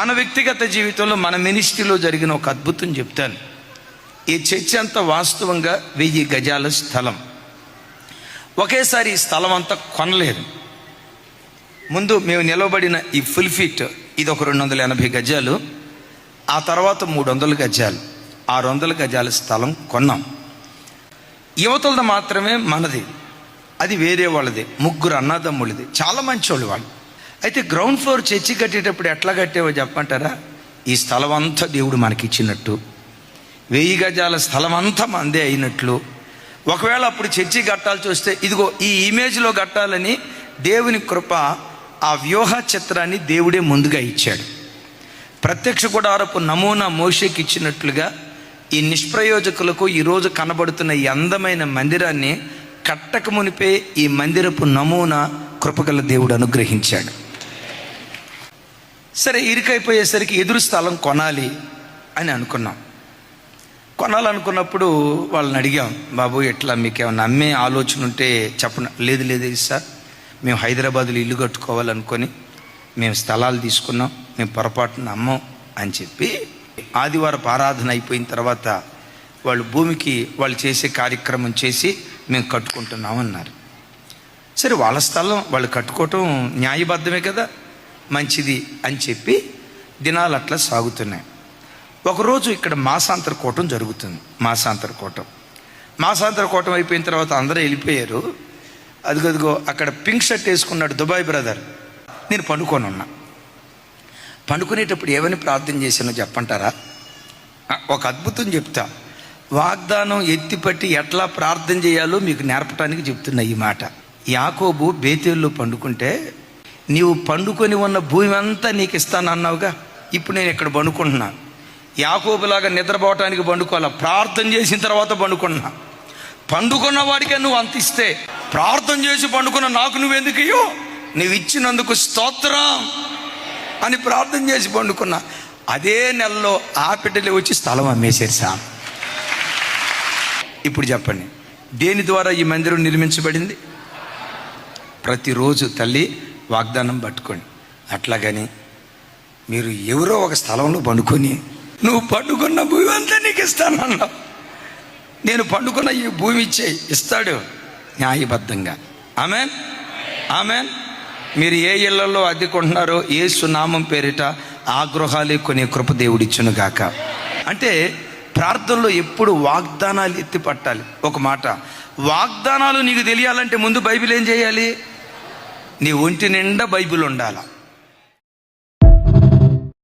మన వ్యక్తిగత జీవితంలో మన మినిస్ట్రీలో జరిగిన ఒక అద్భుతం చెప్తాను. ఈ చర్చ్ అంతా వాస్తవంగా 1000 గజాల స్థలం. ఒకేసారి ఈ స్థలం అంతా కొనలేదు. ముందు మేము నిలబడిన ఈ ఫుల్ ఫీట్ ఇది ఒక 280 గజాలు, ఆ తర్వాత 300 గజాలు, 600 గజాల స్థలం కొన్నాం. యువతలది మాత్రమే మనది, అది వేరే వాళ్ళది, 3 అన్నదమ్ములది, చాలా మంచోళ్ళు వాళ్ళు. అయితే గ్రౌండ్ ఫ్లోర్ చర్చి కట్టేటప్పుడు ఎట్లా కట్టేవో చెప్పంటారా? ఈ స్థలం అంతా దేవుడు మనకి ఇచ్చినట్టు, 1000 గజాల స్థలం అంతా మందే అయినట్లు. ఒకవేళ అప్పుడు చర్చి కట్టాల్సి వస్తే ఇదిగో ఈ ఇమేజ్లో కట్టాలని దేవుని కృప ఆ వ్యూహ చిత్రాన్ని దేవుడే ముందుగా ఇచ్చాడు. ప్రత్యక్ష గుడారపు నమూనా మోషేకి ఇచ్చినట్లుగా ఈ నిష్ప్రయోజకులకు ఈరోజు కనబడుతున్న ఈ అందమైన మందిరాన్ని కట్టక మునిపే ఈ మందిరపు నమూనా కృపగల దేవుడు అనుగ్రహించాడు. సరే, ఇరుకైపోయేసరికి ఎదురు స్థలం కొనాలి అని అనుకున్నాం. కొనాలనుకున్నప్పుడు వాళ్ళని అడిగాం, బాబు ఎట్లా మీకు ఏమన్నా అమ్మే ఆలోచన ఉంటే చెప్పండి. లేదు సార్, మేము హైదరాబాద్లో ఇల్లు కట్టుకోవాలనుకొని మేము స్థలాలు తీసుకున్నాం, మేము పొరపాటున అమ్మం అని చెప్పి ఆదివారం ఆరాధన అయిపోయిన తర్వాత వాళ్ళు భూమికి వాళ్ళు చేసే కార్యక్రమం చేసి మేము కట్టుకుంటున్నాం అన్నారు. సరే, వాళ్ళ స్థలం వాళ్ళు కట్టుకోవటం న్యాయబద్ధమే కదా, మంచిది అని చెప్పి దినాలు అట్లా సాగుతున్నాయి. ఒకరోజు ఇక్కడ మాసాంతర కూటం జరుగుతుంది. మాసాంతర కూటం అయిపోయిన తర్వాత అందరూ వెళ్ళిపోయారు. అదిగో అక్కడ పింక్ షర్ట్ వేసుకున్నాడు దుబాయ్ బ్రదర్. నేను పండుకునేటప్పుడు ఏమని ప్రార్థన చేశానో చెప్పంటారా? ఒక అద్భుతం చెప్తా. వాగ్దానం ఎత్తిపట్టి ఎట్లా ప్రార్థన చేయాలో మీకు నేర్పడానికి చెప్తున్నా ఈ మాట. యాకోబు బేతేల్లో పండుకుంటే, నీవు పండుకొని ఉన్న భూమి అంతా నీకు ఇస్తానన్నావుగా, ఇప్పుడు నేను ఇక్కడ పండుకుంటున్నా. యాకోబులాగా నిద్రపోవటానికి పండుకోవాలా, ప్రార్థన చేసిన తర్వాత పండుకున్నా. పండుకున్న వాడికే నువ్వు అంత ఇస్తే, ప్రార్థన చేసి పండుకున్న నాకు నువ్వెందుకు ఇయ్యో, నువ్వు ఇచ్చినందుకు స్తోత్రం అని ప్రార్థన చేసి పండుకున్నా. అదే నెలలో ఆపిటలే వచ్చి స్థలం అమ్మేశారు సార్. ఇప్పుడు చెప్పండి, దేని ద్వారా ఈ మందిరం నిర్మించబడింది? ప్రతిరోజు తల్లి వాగ్దానం పట్టుకోండి. అట్లాగని మీరు ఎవరో ఒక స్థలంలో పండుకొని నువ్వు పండుకున్న భూమి అంతా నీకు ఇస్తానన్నావు. నేను పండుకున్న ఈ భూమి ఇస్తాడు న్యాయబద్ధంగా. Amen, amen. మీరు ఏ ఇళ్లలో అద్దెకుంటున్నారో యేసు నామం పేరిట ఆ గృహాలే కొనే కృప దేవుడిచ్చును గాక. అంటే ప్రార్థనలో ఎప్పుడు వాగ్దానాలు ఎత్తి పట్టాలి. ఒక మాట, వాగ్దానాలు నీకు తెలియాలంటే ముందు బైబిల్ ఏం చేయాలి? నీ ఒంటి నిండా బైబిల్ ఉండాలి.